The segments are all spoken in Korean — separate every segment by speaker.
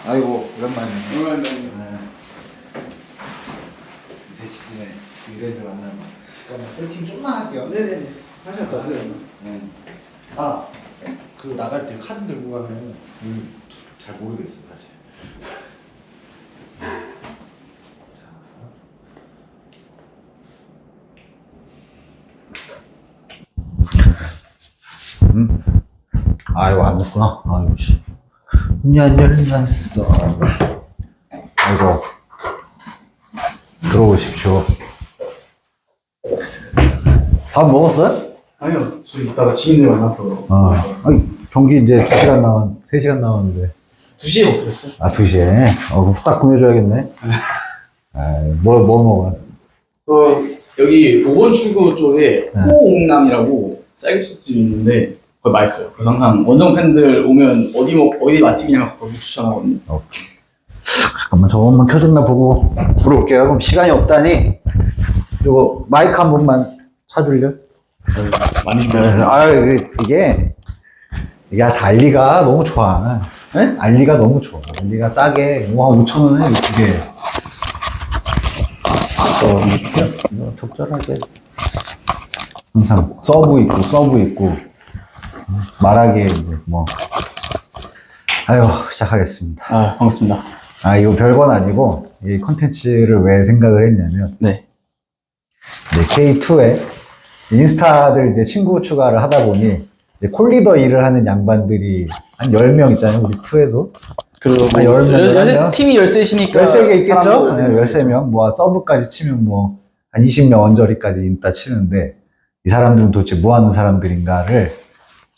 Speaker 1: 아이고 오랜만이네.
Speaker 2: 오랜만이네.
Speaker 1: 네. 새 시즌에 이래들 만나면. 잠깐만 세팅 좀만 할게요.
Speaker 2: 네네네. 하셨다.
Speaker 1: 네. 아, 그 나갈 때 카드 들고 가면 잘 모르겠어 사실. 자. 아 이거 안 됐구나. 아이고 씨. 문이 안 열렸어. 아이고. 들어오십시오. 밥 먹었어요?
Speaker 2: 아니요, 저 이따가 지인들 만나서.
Speaker 1: 아니, 경기 이제 3시간 남았는데.
Speaker 2: 2시에 먹기로 했어요.
Speaker 1: 아, 2시에? 후딱 보내줘야겠네. 뭐 먹어요?
Speaker 2: 여기 5번 출구 쪽에 호옥남이라고 쌀국수집이 있는데 거기 맛있어요. 그래서 항상 원정 팬들 오면 어디 맛집이냐 거기 추천하거든요.
Speaker 1: 오케이. 잠깐만 저것만 켜졌나 보고 들어올게요. 그럼 시간이 없다니 이거 마이크 한 번만 사줄래?
Speaker 2: 많이 준비하셨어요?
Speaker 1: 아 이게 야 알리가 너무 좋아.
Speaker 2: 네?
Speaker 1: 알리가 너무 좋아. 알리가 싸게 한 5,000원에 이게 이거 적절하게 항상 서브 있고 말하기에 뭐 아유 시작하겠습니다.
Speaker 2: 아, 반갑습니다.
Speaker 1: 아 이거 별건 아니고 이 콘텐츠를 왜 생각을 했냐면
Speaker 2: 네.
Speaker 1: K2에 인스타들 이제 친구 추가를 하다 보니 이제 콜리더 일을 하는 양반들이 한 10명 있잖아요. 우리 2에도.
Speaker 2: 그리고
Speaker 1: 아, 10명?
Speaker 2: 팀이 13이니까
Speaker 1: 13개 있겠죠?
Speaker 2: 13명.
Speaker 1: 13명. 뭐 서브까지 치면 뭐 한 20명 언저리까지 있다 치는데 이 사람들은 도대체 뭐 하는 사람들인가를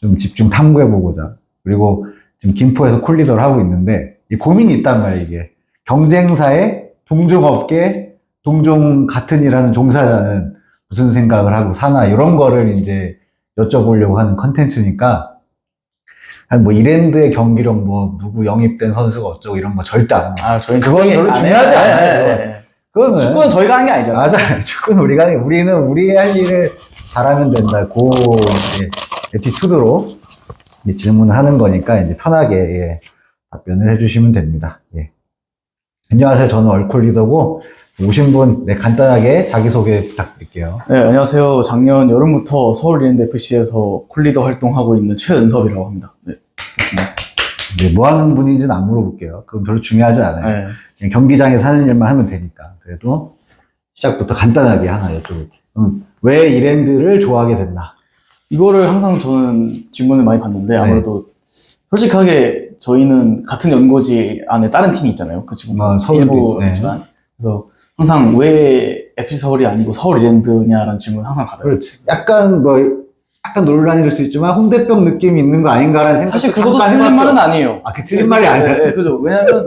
Speaker 1: 좀 집중 탐구해보고자. 그리고 지금 김포에서 콜리더를 하고 있는데 이 고민이 있단 말이에요, 이게. 경쟁사의 동종업계, 동종 같은 일 하는 종사자는 무슨 생각을 하고 사나, 이런 거를 이제 여쭤보려고 하는 컨텐츠니까, 뭐, 이랜드의 경기력, 뭐, 누구 영입된 선수가 어쩌고 이런 거 절대 안.
Speaker 2: 아, 저희는
Speaker 1: 그건 별로 중요하지 않아요. 그거는.
Speaker 2: 축구는 저희가 하는 게 아니잖아요.
Speaker 1: 맞아요. 축구는 우리가, 우리는 우리 할 일을 잘하면 된다. 이제, 에티튜드로 질문을 하는 거니까, 이제 편하게, 예, 답변을 해주시면 됩니다. 예. 안녕하세요. 저는 얼콜리더고, 오신 분, 네, 간단하게 자기소개 부탁드릴게요.
Speaker 2: 네, 안녕하세요. 작년 여름부터 서울 이랜드 FC에서 콜리더 활동하고 있는 최은섭이라고 합니다. 네, 맞습니다.
Speaker 1: 네, 뭐 하는 분인지는 안 물어볼게요. 그건 별로 중요하지 않아요.
Speaker 2: 네.
Speaker 1: 그냥 경기장에서 하는 일만 하면 되니까. 그래도 시작부터 간단하게 하나 여쭤볼게요. 왜 이랜드를 좋아하게 됐나?
Speaker 2: 이거를 항상 저는 질문을 많이 받는데 아무래도 솔직하게 저희는 같은 연고지 안에 다른 팀이 있잖아요. 그 지금
Speaker 1: 서울도
Speaker 2: 일부지만 그래서 항상 왜 FC 서울이 아니고 서울 이랜드냐라는 질문 항상 받아요.
Speaker 1: 그렇지. 약간 논란일 수 있지만 홍대병 느낌이 있는 거 아닌가라는 생각.
Speaker 2: 사실 그것도 틀린 말은 아니에요.
Speaker 1: 아, 그 틀린 말이 아니야.
Speaker 2: 네, 그죠. 왜냐면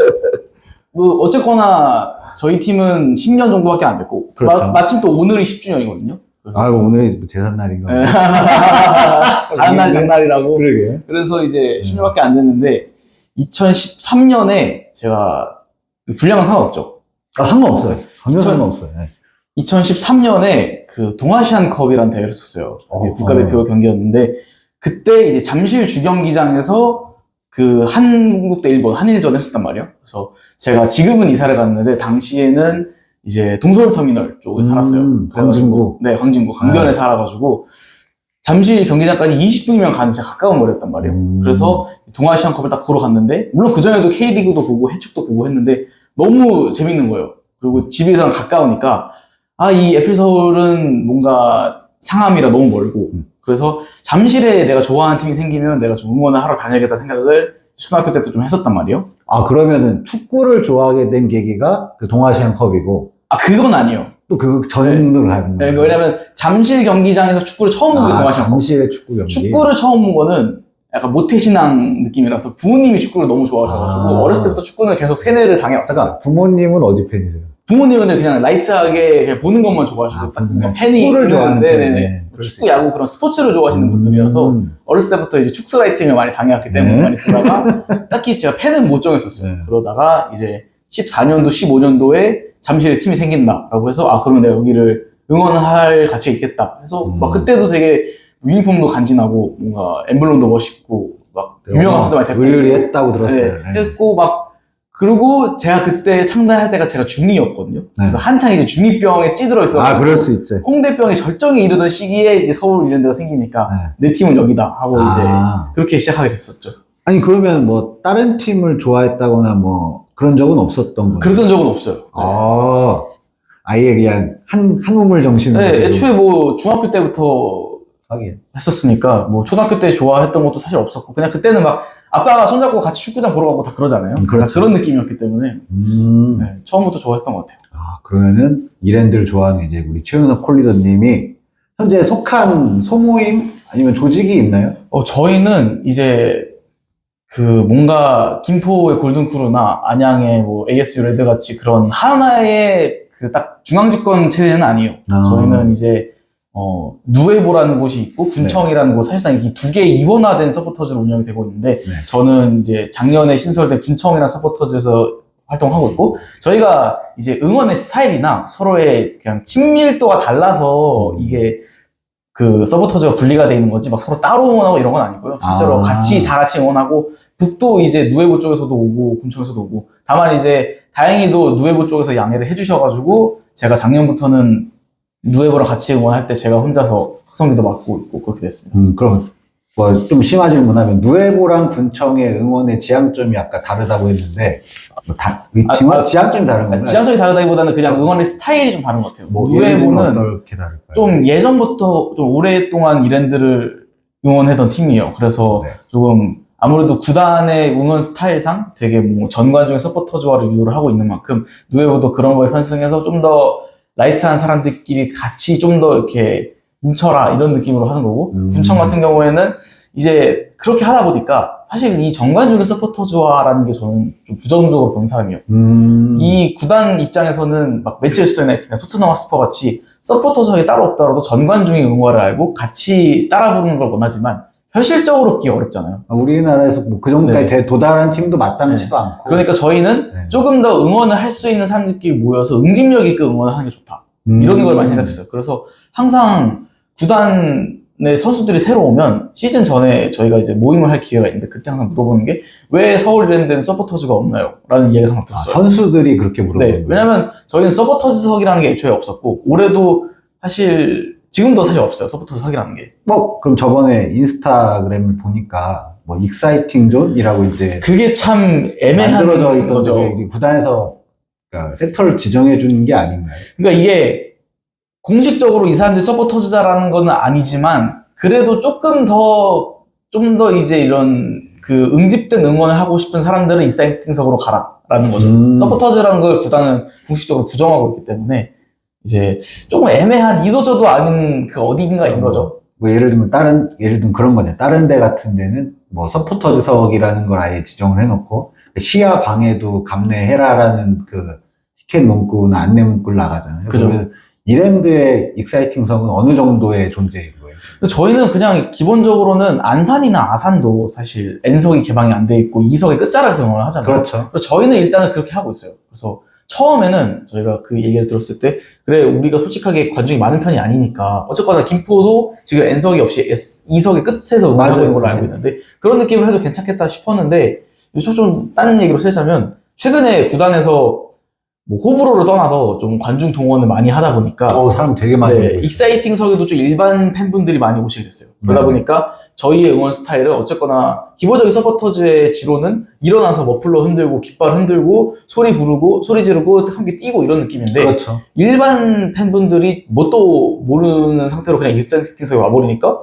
Speaker 2: 뭐 어쨌거나 저희 팀은 10년 정도밖에 안 됐고
Speaker 1: 그렇죠.
Speaker 2: 마침 또 오늘이 10주년이거든요.
Speaker 1: 아, 오늘이 제삿날인가?
Speaker 2: 네. 다른 날 장날이라고.
Speaker 1: 그러게.
Speaker 2: 그래서 이제 10년밖에 안 됐는데 2013년에 제가 분량은 상관없죠.
Speaker 1: 아, 상관없어요. 전혀 상관없어요. 네.
Speaker 2: 2013년에 그 동아시안 컵이라는 대회를 했었어요. 국가대표 경기였는데 그때 이제 잠실 주경기장에서 그 한국 대 일본 한일전 했었단 말이에요. 그래서 제가 지금은 이사를 갔는데 당시에는 이제 동서울터미널 쪽에 살았어요.
Speaker 1: 광진구.
Speaker 2: 네, 광진구 강변에 살아가지고 잠실 경기장까지 20분이면 가는 진짜 가까운 거리였단 말이에요. 그래서 동아시안컵을 딱 보러 갔는데 물론 그 전에도 K리그도 보고 해축도 보고 했는데 너무 재밌는 거예요. 그리고 집에서랑 가까우니까 이 FC서울은 뭔가 상암이라 너무 멀고 그래서 잠실에 내가 좋아하는 팀이 생기면 내가 좀 응원을 하러 다녀야겠다 생각을 초등학교 때부터 좀 했었단 말이에요.
Speaker 1: 아, 그러면은 축구를 좋아하게 된 계기가 그 동아시안컵이고.
Speaker 2: 아, 그건 아니에요.
Speaker 1: 또 그 전으로 가는 거예요.
Speaker 2: 네, 왜냐면 잠실 경기장에서 축구를 처음 본 게 동아시안컵.
Speaker 1: 잠실의 축구 경기.
Speaker 2: 축구를 처음 본 거는 약간 모태신앙 느낌이라서 부모님이 축구를 너무 좋아하셔가지고 어렸을 때부터 축구는 계속 세뇌를 당해왔었어요.
Speaker 1: 잠깐, 부모님은 어디 팬이세요?
Speaker 2: 부모님은 그냥 라이트하게 그냥 보는 것만 좋아하시고 팬이
Speaker 1: 축구를 좋아하는
Speaker 2: 네네네. 축구, 야구 그런 스포츠를 좋아하시는 분들이라서 어렸을 때부터 이제 축구 라이팅을 많이 당해왔기 때문에 많이 보다가 딱히 제가 팬은 못 정했었어요. 그러다가 이제 14년도, 15년도에 잠실에 팀이 생긴다라고 해서 그러면 내가 여기를 응원할 가치가 있겠다. 그래서 막 그때도 되게 유니폼도 간지나고 뭔가 엠블럼도 멋있고 막 유명한 선수도 많이 데리고
Speaker 1: 의리의리했다고 들었어요.
Speaker 2: 네. 했고 막 그리고 제가 그때 창단할 때가 제가 중2였거든요. 그래서 한창 이제 중2병에 찌들어 있어가지고
Speaker 1: 그럴 수 있지.
Speaker 2: 홍대병이 절정에 이르던 시기에 이제 서울 이런 데가 생기니까 내 팀은 여기다 하고 이제 그렇게 시작하게 됐었죠.
Speaker 1: 아니, 그러면 뭐, 다른 팀을 좋아했다거나 뭐, 그런 적은 없었던 거예요?
Speaker 2: 그랬던 적은 없어요.
Speaker 1: 아예 그냥 한 우물 정신으로.
Speaker 2: 네, 애초에 뭐 중학교 때부터
Speaker 1: 하긴.
Speaker 2: 했었으니까 뭐 초등학교 때 좋아했던 것도 사실 없었고 그냥 그때는 막 아빠가 손잡고 같이 축구장 보러 가고 다 그러잖아요.
Speaker 1: 그렇죠.
Speaker 2: 그런 느낌이었기 때문에 네, 처음부터 좋아했던 것 같아요.
Speaker 1: 그러면은 이랜드를 좋아하는 이제 우리 최윤석 콜리더님이 현재 속한 소모임 아니면 조직이 있나요?
Speaker 2: 저희는 이제 그 뭔가 김포의 골든크루나 안양의 뭐 ASU 레드 같이 그런 하나의 그 딱 중앙집권 체제는 아니에요. 저희는 이제 누에보라는 곳이 있고 군청이라는 곳, 사실상 이 두 개의 이원화된 서포터즈로 운영이 되고 있는데 저는 이제 작년에 신설된 군청이라는 서포터즈에서 활동하고 있고 저희가 이제 응원의 스타일이나 서로의 그냥 친밀도가 달라서 이게 그 서포터즈가 분리가 돼 있는 거지 막 서로 따로 응원하고 이런 건 아니고요. 실제로 다 같이 응원하고 북도 이제 누에보 쪽에서도 오고 군청에서도 오고 다만 이제 다행히도 누에보 쪽에서 양해를 해주셔가지고 제가 작년부터는 누에보랑 같이 응원할 때 제가 혼자서 확성기도 맡고 있고 그렇게 됐습니다.
Speaker 1: 그럼 뭐 좀 심한 질문하면 누에보랑 군청의 응원의 지향점이 아까 다르다고 했는데 지향점이 다른 건가요?
Speaker 2: 지향점이 다르다기보다는 그냥 응원의 스타일이 좀 다른 것 같아요.
Speaker 1: 뭐
Speaker 2: 누에보는
Speaker 1: 어떻게 다를까요?
Speaker 2: 좀 예전부터 좀 오랫동안 이랜드를 응원하던 팀이에요. 그래서 조금 아무래도 구단의 응원 스타일상 되게 뭐 전관중의 서포터즈화를 유도를 하고 있는 만큼 누에보도 그런 거에 편승해서 좀 더 라이트한 사람들끼리 같이 좀 더 이렇게 뭉쳐라 이런 느낌으로 하는 거고 군청 같은 경우에는 이제 그렇게 하다 보니까 사실 이 전관중의 서포터즈화라는 게 저는 좀 부정적으로 보는 사람이에요. 이 구단 입장에서는 막 맨체스터 유나이티드나 토트넘 핫스퍼 같이 서포터즈가 따로 없더라도 전관중의 응원을 알고 같이 따라 부르는 걸 원하지만 현실적으로 그게 어렵잖아요.
Speaker 1: 우리나라에서 뭐 그 정도까지 도달한 팀도 마땅치도 않고.
Speaker 2: 그러니까 저희는 조금 더 응원을 할 수 있는 사람들끼리 모여서 응집력 있게 응원을 하는 게 좋다. 이런 걸 많이 생각했어요. 그래서 항상 구단의 선수들이 새로 오면 시즌 전에 저희가 이제 모임을 할 기회가 있는데 그때 항상 물어보는 게 왜 서울 이랜드는 서포터즈가 없나요? 라는 이야기를 항상 들었어요.
Speaker 1: 선수들이 그렇게 물어보는 거예요?
Speaker 2: 왜냐면 저희는 서포터즈석이라는 게 애초에 없었고 올해도 사실 지금도 사실 없어요. 서포터즈석이라는 게.
Speaker 1: 그럼 저번에 인스타그램을 보니까 뭐 익사이팅 존이라고 이제
Speaker 2: 그게 참 애매한
Speaker 1: 만들어져 있던
Speaker 2: 거죠.
Speaker 1: 게 구단에서 그러니까 섹터를 지정해 주는 게 아닌가요?
Speaker 2: 그러니까 이게 공식적으로 이 사람들이 서포터즈자라는 건 아니지만 그래도 좀 더 이제 이런 그 응집된 응원을 하고 싶은 사람들은 익사이팅석으로 가라라는 거죠. 서포터즈라는 걸 구단은 공식적으로 부정하고 있기 때문에 이제 조금 애매한 이도저도 아닌 그 어딘가인 거죠.
Speaker 1: 뭐 예를 들면 그런 거네. 다른 데 같은 데는 뭐 서포터즈석이라는 걸 아예 지정을 해놓고 시야 방해도 감내해라라는 그 티켓 문구나 안내 문구를 나가잖아요.
Speaker 2: 그죠.
Speaker 1: 그러면 이랜드의 익사이팅석은 어느 정도의 존재인 거예요?
Speaker 2: 저희는 그냥 기본적으로는 안산이나 아산도 사실 N석이 개방이 안 돼 있고 2석의 끝자락에서 응원을 하잖아요.
Speaker 1: 그렇죠.
Speaker 2: 그래서 저희는 일단은 그렇게 하고 있어요. 그래서 처음에는 저희가 그 얘기를 들었을 때 그래 우리가 솔직하게 관중이 많은 편이 아니니까 어쨌거나 김포도 지금 N석이 없이 2석의 끝에서 응원하고 있는 걸로 알고 있는데 그런 느낌을 해도 괜찮겠다 싶었는데 좀 다른 얘기로 쓰자면 최근에 구단에서 뭐 호불호를 떠나서 좀 관중 동원을 많이 하다 보니까
Speaker 1: 사람 되게 많이 오고 있어요.
Speaker 2: 익사이팅석에도 좀 일반 팬분들이 많이 오시게 됐어요. 그러다 보니까 저희의 응원 스타일은 어쨌거나 기본적인 서포터즈의 지로는 일어나서 머플러 흔들고 깃발 흔들고 소리 부르고 소리 지르고 함께 뛰고 이런 느낌인데
Speaker 1: 그렇죠.
Speaker 2: 일반 팬분들이 뭣도 모르는 상태로 그냥 익사이팅석에 와버리니까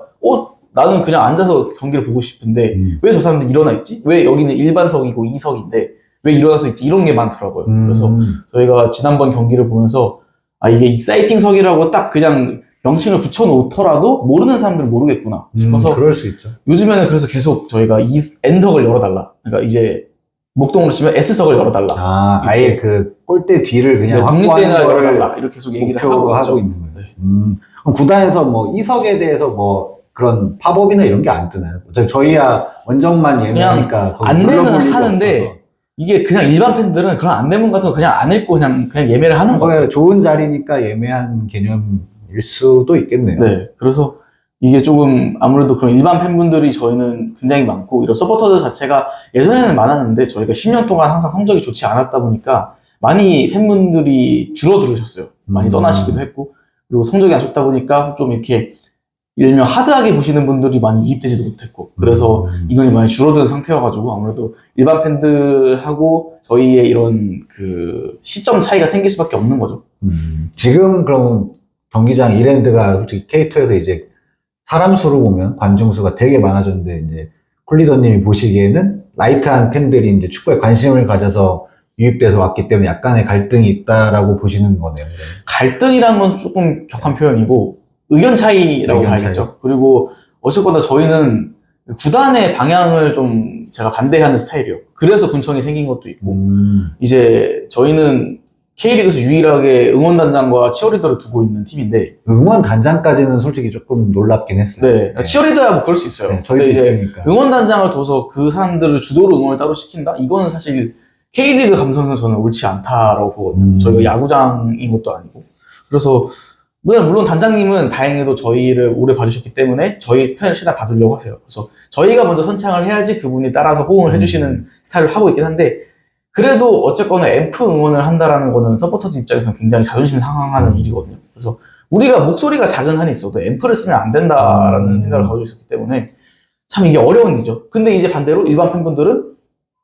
Speaker 2: 나는 그냥 앉아서 경기를 보고 싶은데 왜 저 사람들 일어나 있지? 왜 여기는 일반석이고 2석인데 왜 일어나서 있지? 이런 게 많더라고요. 그래서 저희가 지난번 경기를 보면서 이게 익사이팅석이라고 딱 그냥 명칭을 붙여놓더라도 모르는 사람들은 모르겠구나 싶어서
Speaker 1: 그럴 수 있죠.
Speaker 2: 요즘에는 그래서 계속 저희가 N석을 열어달라. 그러니까 이제 목동으로 치면 S석을 열어달라.
Speaker 1: 아예 그 골대 뒤를 그냥
Speaker 2: 독립대나 열어달라. 이렇게 계속 얘기를 하고
Speaker 1: 있는 거예요. 그럼 구단에서 뭐 2석에 대해서 뭐 그런 팝업이나 이런 게 안 뜨나요? 저희야 원정만 예매하니까
Speaker 2: 안내는 하는데 이게 그냥 일반 팬들은 그런 안내문 같은 거 그냥 안 읽고 그냥 예매를 하는 거예요.
Speaker 1: 좋은 자리니까 예매한 개념일 수도 있겠네요.
Speaker 2: 네. 그래서 이게 조금 아무래도 그런 일반 팬분들이 저희는 굉장히 많고 이런 서포터들 자체가 예전에는 많았는데 저희가 10년 동안 항상 성적이 좋지 않았다 보니까 많이 팬분들이 줄어들으셨어요. 많이 떠나시기도 했고 그리고 성적이 안 좋다 보니까 좀 이렇게 일명 하드하게 보시는 분들이 많이 이입되지도 못했고 그래서 인원이 많이 줄어든 상태여가지고 아무래도 일반 팬들하고 저희의 이런 그 시점 차이가 생길 수밖에 없는 거죠.
Speaker 1: 지금 그럼 경기장 이랜드가 솔직히 K2에서 이제 사람 수로 보면 관중 수가 되게 많아졌는데 이제 콜리더님이 보시기에는 라이트한 팬들이 이제 축구에 관심을 가져서 유입돼서 왔기 때문에 약간의 갈등이 있다라고 보시는 거네요.
Speaker 2: 갈등이라는 건 조금 격한 표현이고 의견 차이라고
Speaker 1: 의견
Speaker 2: 봐야겠죠.
Speaker 1: 차이.
Speaker 2: 그리고 어쨌거나 저희는 구단의 방향을 좀 제가 반대하는 스타일이에요. 그래서 군청이 생긴 것도 있고 이제 저희는 K리그에서 유일하게 응원단장과 치어리더를 두고 있는 팀인데
Speaker 1: 응원 단장까지는 솔직히 조금 놀랍긴 했어요.
Speaker 2: 네, 치어리더야 뭐 그럴 수 있어요.
Speaker 1: 네, 저희도
Speaker 2: 근데 이제
Speaker 1: 있으니까.
Speaker 2: 응원단장을 둬서 그 사람들을 주도로 응원을 따로 시킨다? 이거는 사실 K리그 감성에서 저는 옳지 않다라고 보거든요. 저희가 야구장인 것도 아니고. 그래서 물론 단장님은 다행히도 저희를 오래 봐주셨기 때문에 저희 편을 최대한 봐주려고 하세요. 그래서 저희가 먼저 선창을 해야지 그분이 따라서 호응을 해주시는 스타일을 하고 있긴 한데 그래도 어쨌거나 앰프 응원을 한다라는 거는 서포터즈 입장에서는 굉장히 자존심 상하는 일이거든요. 그래서 우리가 목소리가 작은 한이 있어도 앰프를 쓰면 안 된다라는 생각을 가지고 있었기 때문에 참 이게 어려운 일이죠. 근데 이제 반대로 일반 팬분들은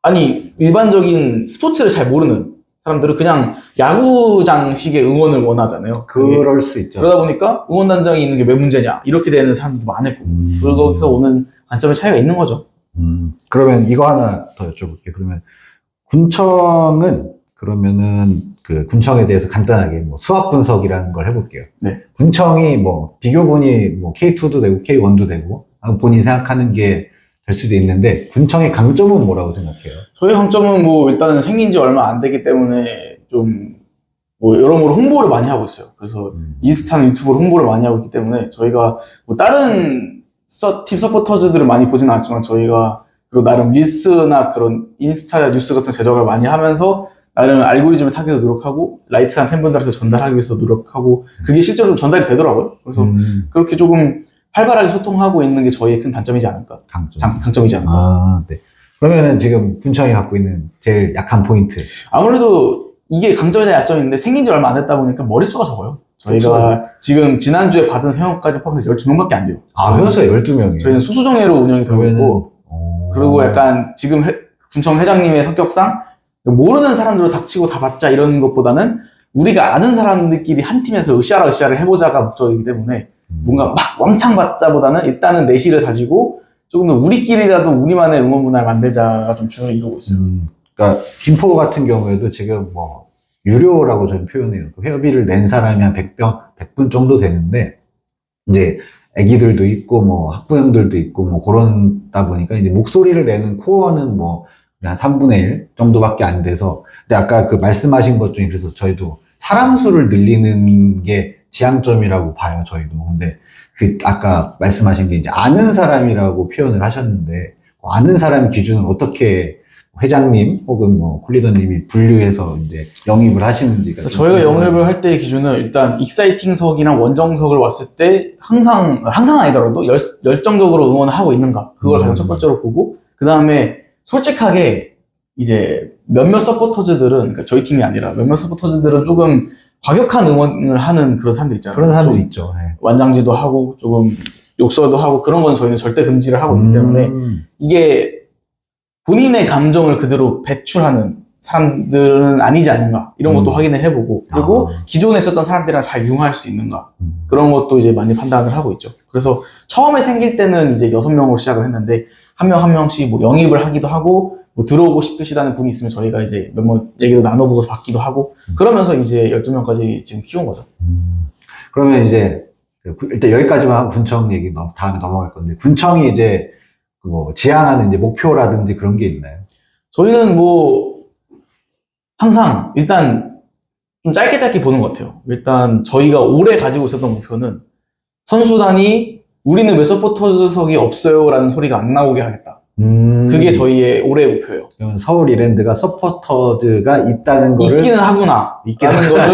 Speaker 2: 아니 일반적인 스포츠를 잘 모르는 사람들은 그냥 야구장식의 응원을 원하잖아요.
Speaker 1: 그럴 수 있죠.
Speaker 2: 그러다 보니까 응원단장이 있는 게 왜 문제냐 이렇게 되는 사람도 많았고 그리고 거기서 오는 관점의 차이가 있는 거죠.
Speaker 1: 그러면 이거 하나 더 여쭤볼게요. 그러면 군청은 그러면은 그 군청에 대해서 간단하게 뭐 수합 분석이라는 걸 해볼게요.
Speaker 2: 네.
Speaker 1: 군청이 뭐 비교군이 뭐 K2도 되고 K1도 되고 본인이 생각하는 게 될 수도 있는데 군청의 강점은 뭐라고 생각해요?
Speaker 2: 저희 강점은 뭐 일단은 생긴 지 얼마 안 되기 때문에 좀 뭐 여러모로 홍보를 많이 하고 있어요. 그래서 인스타나 유튜브로 홍보를 많이 하고 있기 때문에 저희가 뭐 다른 팀 서포터즈들을 많이 보진 않았지만 저희가 그리고 나름 릴스나 그런 인스타 뉴스 같은 제작을 많이 하면서 나름 알고리즘을 타기도 노력하고 라이트한 팬분들한테 전달하기 위해서 노력하고 그게 실제로 좀 전달이 되더라고요. 그래서 그렇게 조금 활발하게 소통하고 있는 게 저희의 큰 단점이지 않을까. 강점이지 않을까.
Speaker 1: 아, 네. 그러면은 지금 군청이 갖고 있는 제일 약한 포인트.
Speaker 2: 아무래도 이게 강점이나 약점인데 생긴 지 얼마 안 됐다 보니까 머릿수가 적어요. 저희가 지금 지난주에 받은 회원까지 포함해서 12명밖에 안 돼요.
Speaker 1: 아, 회원수가 12명이에요?
Speaker 2: 저희는 소수정예로 운영이 되고 있고 그리고 약간 지금 군청 회장님의 성격상 모르는 일사람들로 닥치고 다 받자 이런 것보다는 우리가 아는 사람들끼리 한 팀에서 으쌰라으쌰를 해보자가 목적이기 때문에 뭔가 막 왕창 받자보다는 일단은 내실을 다지고 조금 더 우리끼리라도 우리만의 응원 문화를 만들자가 좀 주를 이루고 있어요.
Speaker 1: 그러니까 김포 같은 경우에도 지금 뭐 유료라고 저는 표현해요. 그 회비를 낸 사람이 한 100분 정도 되는데 이제 애기들도 있고 뭐 학부형들도 있고 뭐 그러다 보니까 이제 목소리를 내는 코어는 뭐 한 3분의 1 정도밖에 안 돼서 근데 아까 그 말씀하신 것 중에 그래서 저희도 사람 수를 늘리는 게 지향점이라고 봐요, 저희도. 근데 그 아까 말씀하신 게 이제 아는 사람이라고 표현을 하셨는데 아는 사람 기준은 어떻게 회장님 혹은 뭐 콜리더님이 분류해서 이제 영입을 하시는지가
Speaker 2: 저희가 영입을 할 때의 기준은 일단 익사이팅석이랑 원정석을 왔을 때 항상 아니더라도 열정적으로 응원을 하고 있는가 그걸 가장 첫 번째로 보고 그 다음에 솔직하게 이제 몇몇 서포터즈들은 그러니까 저희 팀이 아니라 몇몇 서포터즈들은 조금 과격한 응원을 하는 그런 사람들 있잖아요.
Speaker 1: 그런 사람들 있죠. 네.
Speaker 2: 완장지도 하고 조금 욕설도 하고 그런 건 저희는 절대 금지를 하고 있기 때문에 이게 본인의 감정을 그대로 배출하는 사람들은 아니지 않는가 이런 것도 확인을 해보고 그리고 기존에 있었던 사람들이랑 잘 융화할 수 있는가 그런 것도 이제 많이 판단을 하고 있죠. 그래서 처음에 생길 때는 이제 6명으로 시작을 했는데 한 명 한 명씩 뭐 영입을 하기도 하고 뭐 들어오고 싶으시다는 분이 있으면 저희가 이제 몇몇 얘기도 나눠보고서 받기도 하고 그러면서 이제 12명까지 지금 키운 거죠.
Speaker 1: 그러면 이제 일단 여기까지만 하고 군청 얘기 다음에 넘어갈 건데 군청이 이제 뭐 지향하는 이제 목표라든지 그런 게 있나요?
Speaker 2: 저희는 뭐 항상 일단 좀 짧게 보는 것 같아요. 일단 저희가 올해 가지고 있었던 목표는 선수단이 우리는 왜 서포터즈석이 없어요? 라는 소리가 안 나오게 하겠다. 그게 저희의 올해의 목표예요.
Speaker 1: 그러면 서울 이랜드가 서포터즈가 있다는 거를
Speaker 2: 있기는 하구나 라는 거를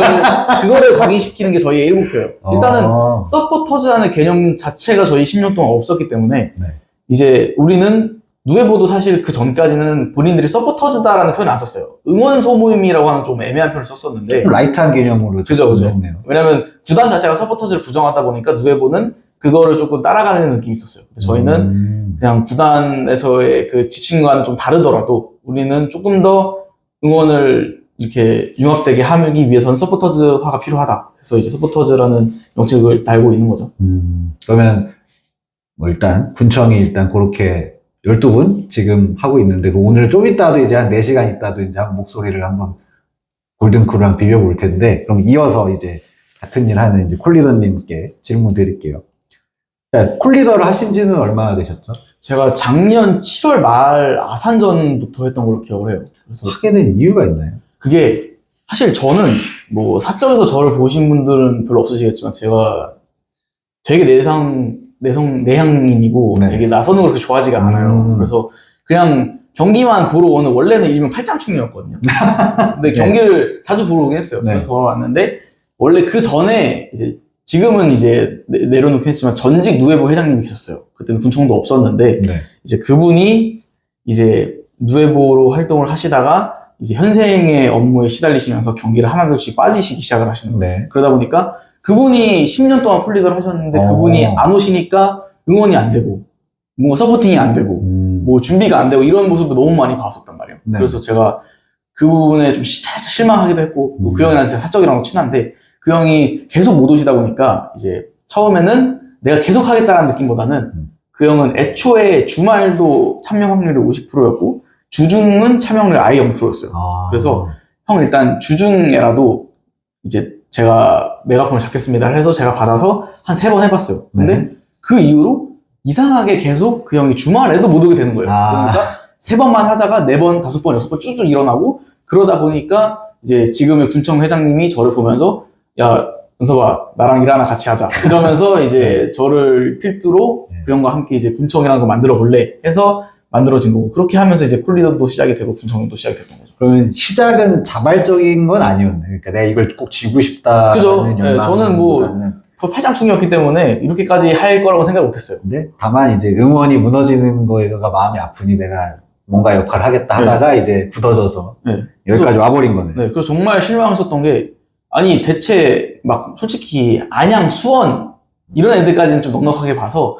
Speaker 2: 그거를 각인시키는 게 저희의 1목표예요. 일단은 서포터즈라는 개념 자체가 저희 10년 동안 없었기 때문에
Speaker 1: 네.
Speaker 2: 이제 우리는 누에보도 사실 그 전까지는 본인들이 서포터즈다라는 표현을 안 썼어요. 응원 소모임이라고 하는 좀 애매한 표현을 썼었는데
Speaker 1: 좀 라이트한 개념으로
Speaker 2: 그죠.
Speaker 1: 했네요.
Speaker 2: 왜냐면 구단 자체가 서포터즈를 부정하다 보니까 누에보는 그거를 조금 따라가는 느낌이 있었어요. 근데 저희는 그냥 구단에서의 그 지침과는 좀 다르더라도 우리는 조금 더 응원을 이렇게 융합되게 하기 위해서는 서포터즈화가 필요하다. 그래서 이제 서포터즈라는 명칭을 달고 있는 거죠.
Speaker 1: 그러면 뭐 일단 군청이 일단 그렇게 12분 지금 하고 있는데 오늘 좀 있다도 이제 한 4시간 있다도 이제 한 목소리를 한번 골든크루랑 비벼볼 텐데 그럼 이어서 이제 같은 일 하는 이제 콜리더님께 질문 드릴게요. 자, 콜리더를 하신 지는 얼마나 되셨죠?
Speaker 2: 제가 작년 7월 말 아산전부터 했던 걸로 기억을 해요. 그래서
Speaker 1: 하게 된 이유가 있나요?
Speaker 2: 그게 사실 저는 뭐 사적에서 저를 보신 분들은 별로 없으시겠지만 제가 되게 내향인이고
Speaker 1: 네.
Speaker 2: 되게 나서는 걸 그렇게 좋아하지가 않아요. 그래서 그냥 경기만 보러 오는 원래는 일명 팔짱충이었거든요. 근데
Speaker 1: 네.
Speaker 2: 경기를 자주 보러 오긴 했어요.
Speaker 1: 네.
Speaker 2: 그래서 보러 왔는데 원래 그 전에 이제 지금은 이제 내려놓긴 했지만 전직 누에보 회장님이 계셨어요. 그때는 군청도 없었는데
Speaker 1: 네.
Speaker 2: 이제 그분이 이제 누에보로 활동을 하시다가 이제 현생의 업무에 시달리시면서 경기를 하나둘씩 빠지시기 시작을 하시는 거예요.
Speaker 1: 네.
Speaker 2: 그러다 보니까 그분이 10년 동안 콜리더를 하셨는데 그분이 안 오시니까 응원이 안 되고 뭔가 서포팅이 안 되고 뭐 준비가 안 되고 이런 모습을 너무 많이 봤었단 말이에요.
Speaker 1: 네.
Speaker 2: 그래서 제가 그 부분에 좀 살짝 실망하기도 했고 그 형이랑 제가 사적이랑 친한데 그 형이 계속 못 오시다 보니까 이제 처음에는 내가 계속 하겠다는 느낌보다는 그 형은 애초에 주말도 참여 확률이 50%였고 주중은 참여 확률이 아예 0%였어요. 그래서 형 일단 주중에라도 이제 제가 메가폰을 잡겠습니다 해서 제가 받아서 한 3번 해봤어요. 근데 그 이후로 이상하게 계속 그 형이 주말에도 못 오게 되는 거예요. 그러니까 3번만 하자가 4번, 5번, 6번 쭉쭉 일어나고 그러다 보니까 이제 지금의 군청 회장님이 저를 보면서 야 은섭아 나랑 일 하나 같이 하자 이러면서 이제 저를 필두로 그 형과 함께 이제 군청이라는 거 만들어 볼래 해서 만들어진 거고 그렇게 하면서 이제 콜리더도 시작이 되고 군청도 시작이 됐던 거죠.
Speaker 1: 그러면 시작은 자발적인 건 아니었네. 그러니까 내가 이걸 꼭 쥐고 싶다.
Speaker 2: 그죠. 네, 저는 뭐 팔짱충이었기 때문에 이렇게까지 할 거라고 생각을 못했어요.
Speaker 1: 근데 다만 이제 응원이 무너지는 거가 마음이 아프니 내가 뭔가 역할을 하겠다 하다가 이제 굳어져서 여기까지 와버린 거네.
Speaker 2: 네, 그래서 정말 실망했었던 게 아니 대체 막 솔직히 안양, 수원 이런 애들까지는 좀 넉넉하게 봐서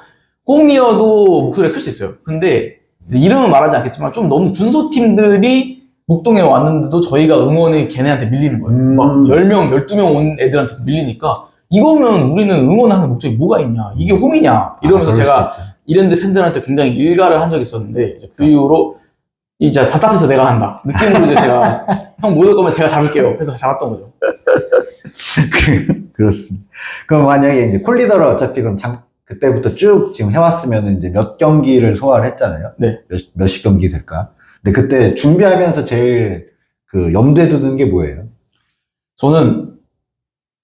Speaker 2: 홈이어도 목소리가 클 수 있어요. 근데 이름은 말하지 않겠지만 좀 너무 군소팀들이 목동에 왔는데도 저희가 응원이 걔네한테 밀리는 거예요. 막 10명, 12명 온 애들한테 밀리니까 이거면 우리는 응원하는 목적이 뭐가 있냐? 이게 홈이냐? 이러면서 제가 이랜드 팬들한테 굉장히 일가를 한 적이 있었는데 이제 그 이후로 이제 답답해서 내가 한다. 느낌으로 이제 제가 형 못 올 거면 제가 잡을게요. 해서 잡았던 거죠.
Speaker 1: 그렇습니다. 그럼 만약에 이제 콜리더를 어차피 그럼 그때부터 쭉 지금 해왔으면 이제 몇 경기를 소화를 했잖아요.
Speaker 2: 네.
Speaker 1: 몇십 경기 될까? 근데 그때 준비하면서 제일 그 염두에 두는 게 뭐예요?
Speaker 2: 저는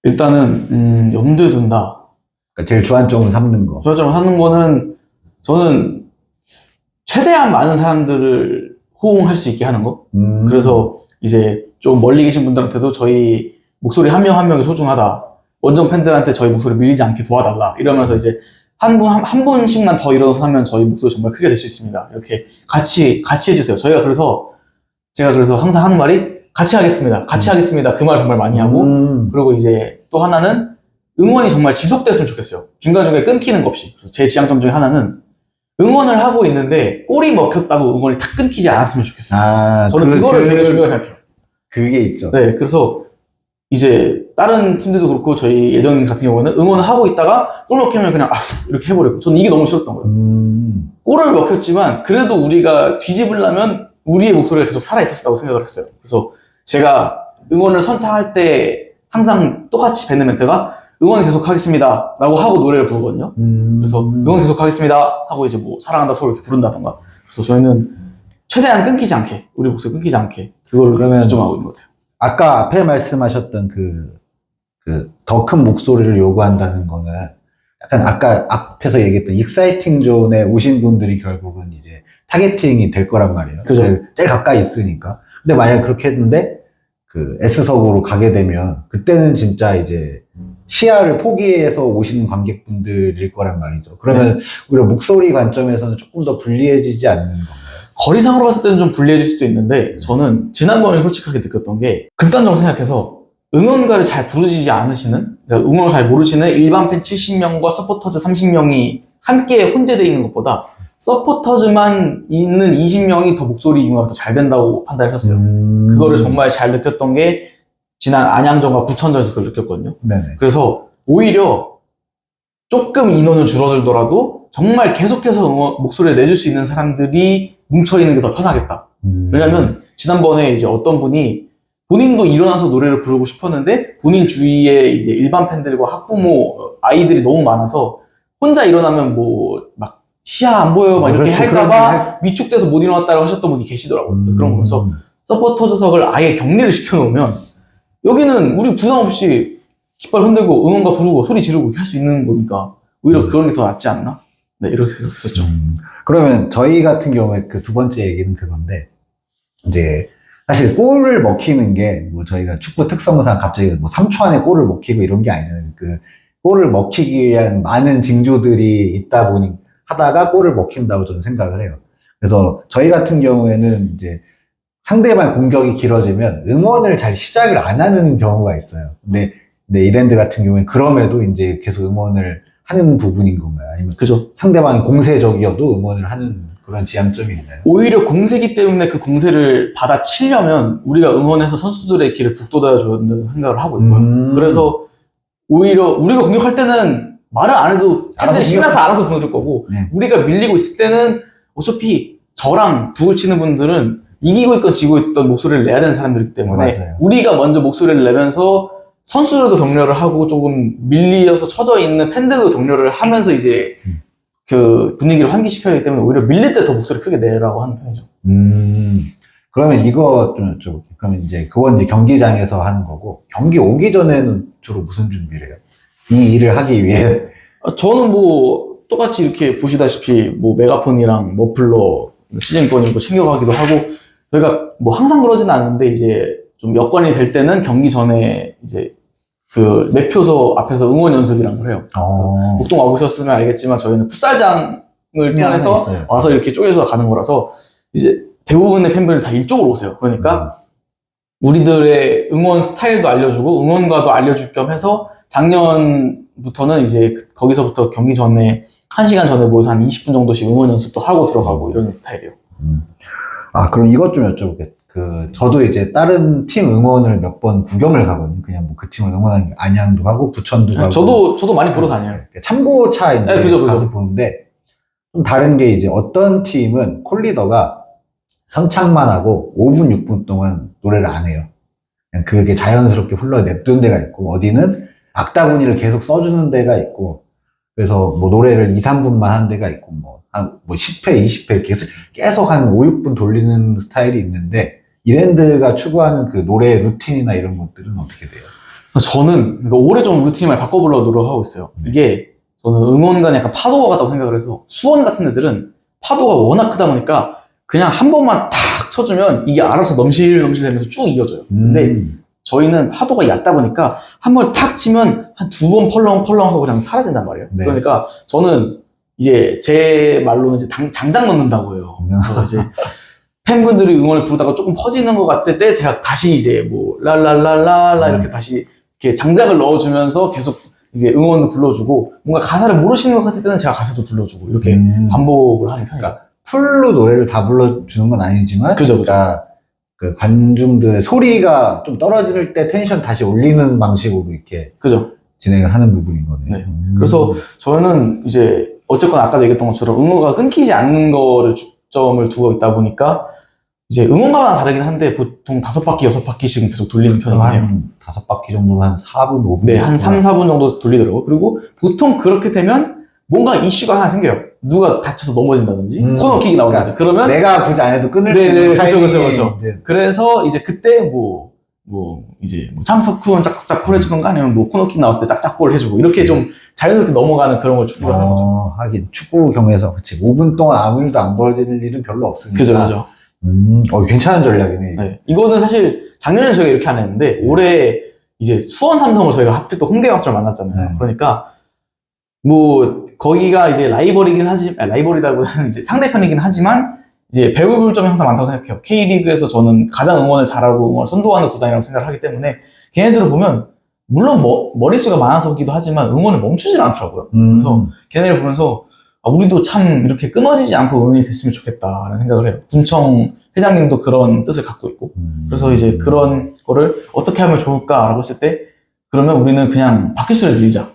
Speaker 2: 일단은 염두에 둔다.
Speaker 1: 그러니까 제일 주안점을 삼는 거.
Speaker 2: 주안점을 하는 거는 저는 최대한 많은 사람들을 호응할 수 있게 하는 거. 그래서 이제 좀 멀리 계신 분들한테도 저희 목소리 한 명 한 명이 소중하다. 원정 팬들한테 저희 목소리 밀리지 않게 도와달라. 이러면서 이제 한 분씩만 더 일어나서 하면 저희 목소리 정말 크게 될 수 있습니다. 이렇게 같이 해주세요. 제가 그래서 항상 하는 말이 같이 하겠습니다. 같이 하겠습니다. 그 말 정말 많이 하고. 그리고 이제 또 하나는 응원이 정말 지속됐으면 좋겠어요. 중간중간에 끊기는 거 없이. 그래서 제 지향점 중에 하나는 응원을 하고 있는데 골이 먹혔다고 응원이 탁 끊기지 않았으면 좋겠어요. 저는 그거를 되게 중요하게 생각해요.
Speaker 1: 그게 있죠.
Speaker 2: 네, 그래서 이제 다른 팀들도 그렇고 저희 예전 같은 경우에는 응원을 하고 있다가 골 먹히면 그냥 이렇게 해버리고 저는 이게 너무 싫었던 거예요. 골을 먹혔지만 그래도 우리가 뒤집으려면 우리의 목소리가 계속 살아있었다고 생각을 했어요. 그래서 제가 응원을 선창할 때 항상 똑같이 뱉는 멘트가 응원 계속 하겠습니다 라고 하고 노래를 부르거든요. 그래서 응원 계속 하겠습니다 하고 이제 뭐 사랑한다 서울 이렇게 부른다던가. 그래서 저희는 최대한 끊기지 않게 우리 목소리 끊기지 않게 그걸
Speaker 1: 그러면
Speaker 2: 주장하고 있는 것 같아요.
Speaker 1: 아까 앞에 말씀하셨던 더 큰 목소리를 요구한다는 거는 약간 아까 앞에서 얘기했던 익사이팅 존에 오신 분들이 결국은 이제 타겟팅이 될 거란 말이에요.
Speaker 2: 그죠.
Speaker 1: 제일 가까이 있으니까. 근데 만약 그렇게 했는데 그 S석으로 가게 되면 그때는 진짜 이제 시야를 포기해서 오시는 관객분들일 거란 말이죠. 그러면 오히려 목소리 관점에서는 조금 더 불리해지지 않는 건가요?
Speaker 2: 거리상으로 봤을 때는 좀 불리해질 수도 있는데 저는 지난번에 솔직하게 느꼈던 게 극단적으로 생각해서 응원가를 잘 부르지 않으시는, 그러니까 응원을 잘 모르시는 일반 팬 70명과 서포터즈 30명이 함께 혼재되어 있는 것보다 서포터즈만 있는 20명이 더 목소리 융합이 더 잘 된다고 판단을 했어요. 그거를 정말 잘 느꼈던 게 지난 안양전과 부천전에서 그걸 느꼈거든요.
Speaker 1: 네네.
Speaker 2: 그래서 오히려 조금 인원은 줄어들더라도 정말 계속해서 목소리를 내줄 수 있는 사람들이 뭉쳐있는 게 더 편하겠다. 왜냐면 지난번에 이제 어떤 분이 본인도 일어나서 노래를 부르고 싶었는데 본인 주위에 이제 일반 팬들과 학부모 아이들이 너무 많아서 혼자 일어나면 뭐 막 시야 안 보여 막 이렇게
Speaker 1: 그렇죠.
Speaker 2: 할까봐 위축돼서 못 일어났다고 하셨던 분이 계시더라고요. 그런 거 보면서 서포터즈석을 아예 격리를 시켜놓으면 여기는 우리 부담 없이 깃발 흔들고 응원가 부르고 소리 지르고 이렇게 할 수 있는 거니까 오히려 그런 게 더 낫지 않나? 네, 이렇게 생각했었죠.
Speaker 1: 그러면 저희 같은 경우에 그 두 번째 얘기는 그건데, 이제 사실 골을 먹히는 게 뭐 저희가 축구 특성상 갑자기 뭐 3초 안에 골을 먹히고 이런 게 아니잖아요. 그 골을 먹히기 위한 많은 징조들이 있다 보니 하다가 골을 먹힌다고 저는 생각을 해요. 그래서 저희 같은 경우에는 이제 상대방 공격이 길어지면 응원을 잘 시작을 안 하는 경우가 있어요. 근데 이랜드 같은 경우에는 그럼에도 이제 계속 응원을 하는 부분인 건가요? 아니면
Speaker 2: 그죠.
Speaker 1: 상대방이 공세적이어도 응원을 하는 그런 지향점이 있나요?
Speaker 2: 오히려 공세기 때문에 그 공세를 받아치려면 우리가 응원해서 선수들의 길을 북돋아줘야 된다는 생각을 하고 있고요. 그래서 오히려 우리가 공격할 때는 말을 안 해도 팬들이 신나서 알아서 부를 거고,
Speaker 1: 네.
Speaker 2: 우리가 밀리고 있을 때는 어차피 저랑 북을 치는 분들은 이기고 있건 지고 있던 목소리를 내야 되는 사람들이기 때문에
Speaker 1: 맞아요.
Speaker 2: 우리가 먼저 목소리를 내면서 선수들도 격려를 하고 조금 밀려서 처져 있는 팬들도 격려를 하면서 이제 그 분위기를 환기시켜야 하기 때문에 오히려 밀릴 때 더 목소리 크게 내라고 하는 편이죠.
Speaker 1: 그러면 이거 좀 여쭤볼게요. 그러면 이제 그건 이제 경기장에서 하는 거고, 경기 오기 전에는 주로 무슨 준비를 해요? 이 일을 하기 위해?
Speaker 2: 저는 뭐 똑같이 이렇게 보시다시피 뭐 메가폰이랑 머플러 시즌권 이런 거 챙겨가기도 하고, 저희가 뭐 항상 그러진 않는데 이제 좀 여건이 될 때는 경기 전에 이제 그 매표소 앞에서 응원 연습이란 걸 해요. 목동 와보셨으면 알겠지만 저희는 풋살장을 통해서 와서 이렇게 쪼개서 가는 거라서 이제 대부분의 팬분들 다 이쪽으로 오세요. 그러니까 우리들의 응원 스타일도 알려주고 응원가도 알려줄 겸 해서 작년부터는 이제 거기서부터 경기 전에 1시간 전에 모여서 한 20분 정도씩 응원 연습도 하고 들어가고 이런 스타일이에요.
Speaker 1: 그럼 이것 좀 여쭤볼게요. 저도 이제 다른 팀 응원을 몇 번 구경을 가거든요. 그냥 뭐 그 팀을 응원하는 게 안양도 가고 부천도 가고.
Speaker 2: 저도 많이 보러 다녀요.
Speaker 1: 참고차 이제
Speaker 2: 그죠.
Speaker 1: 가서 보는데, 좀 다른 게 이제 어떤 팀은 콜리더가 선창만 하고 5분, 6분 동안 노래를 안 해요. 그냥 그게 자연스럽게 흘러 냅두는 데가 있고, 어디는 악다구니를 계속 써주는 데가 있고, 그래서 뭐 노래를 2, 3분만 하는 데가 있고, 뭐 10회, 20회 계속 한 5, 6분 돌리는 스타일이 있는데, 이랜드가 추구하는 그 노래 루틴이나 이런 것들은 어떻게 돼요?
Speaker 2: 저는 올해 좀 루틴을 많이 바꿔보려고 노력하고 있어요. 이게 저는 응원가는 약간 파도가 같다고 생각을 해서, 수원 같은 애들은 파도가 워낙 크다 보니까 그냥 한 번만 탁 쳐주면 이게 알아서 넘실넘실 되면서 쭉 이어져요. 근데 저희는 파도가 얕다 보니까 한 번 탁 치면 한 2번 펄렁펄렁 하고 그냥 사라진단 말이에요.
Speaker 1: 네.
Speaker 2: 그러니까 저는 이제 제 말로는 이제 장작 넣는다고 해요. 그래서 이제 팬분들이 응원을 부르다가 조금 퍼지는 것 같을 때 제가 다시 이제 뭐 랄랄랄랄라 이렇게 다시 이렇게 장작을 넣어주면서 계속 이제 응원도 불러주고, 뭔가 가사를 모르시는 것 같을 때는 제가 가사도 불러주고 이렇게 반복을 하는 편이에요.
Speaker 1: 그러니까 풀로 노래를 다 불러주는 건 아니지만,
Speaker 2: 그죠.
Speaker 1: 그러니까 그 관중들의 소리가 좀 떨어질 때 텐션 다시 올리는 방식으로 이렇게
Speaker 2: 그죠.
Speaker 1: 진행을 하는 부분인 거네요.
Speaker 2: 네. 그래서 저는 이제 어쨌건 아까도 얘기했던 것처럼 응원가가 끊기지 않는 거를 중점을 두고 있다 보니까 이제 응원가마다 다르긴 한데 보통 5바퀴, 6바퀴씩 계속 돌리는 편이에요.
Speaker 1: 한 5바퀴 정도면 한 4분, 5분?
Speaker 2: 네, 한 3, 4분 정도 돌리더라고요. 그리고 보통 그렇게 되면 뭔가 이슈가 하나 생겨요. 누가 다쳐서 넘어진다든지, 코너킥이 나온다든지. 그러면
Speaker 1: 내가 굳이 안 해도 끊을 수
Speaker 2: 네네,
Speaker 1: 있는 타이밍이.
Speaker 2: 그렇죠. 그래서 이제 그때 뭐 뭐 이제 뭐 참석 후원 짝짝짝 콜 해주는 거 아니면 뭐 코너킥 나왔을 때 짝짝 골 해주고 이렇게 좀 자연스럽게 넘어가는 그런 걸 축구를 하는 거죠.
Speaker 1: 하긴 축구 경우에서 그치 5분 동안 아무 일도 안 벌어질 일은 별로 없으니까.
Speaker 2: 그죠.
Speaker 1: 괜찮은 전략이네.
Speaker 2: 네. 이거는 사실 작년에 저희가 이렇게 안 했는데 올해 이제 수원 삼성을 저희가 하필 또 홍대 막전을 만났잖아요. 그러니까 뭐 거기가 이제 라이벌이긴 하지만 라이벌이라고 하는 이제 상대편이긴 하지만 이제 배울 점이 항상 많다고 생각해요. K리그에서 저는 가장 응원을 잘하고 응원을 선도하는 구단이라고 생각을 하기 때문에 걔네들을 보면 물론 머릿수가 많아서기도 하지만 응원을 멈추질 않더라고요. 그래서 걔네를 보면서 우리도 참 이렇게 끊어지지 않고 응원이 됐으면 좋겠다라는 생각을 해요. 군청 회장님도 그런 뜻을 갖고 있고 그래서 이제 그런 거를 어떻게 하면 좋을까라고 했을 때 그러면 우리는 그냥 바퀴수를 늘리자.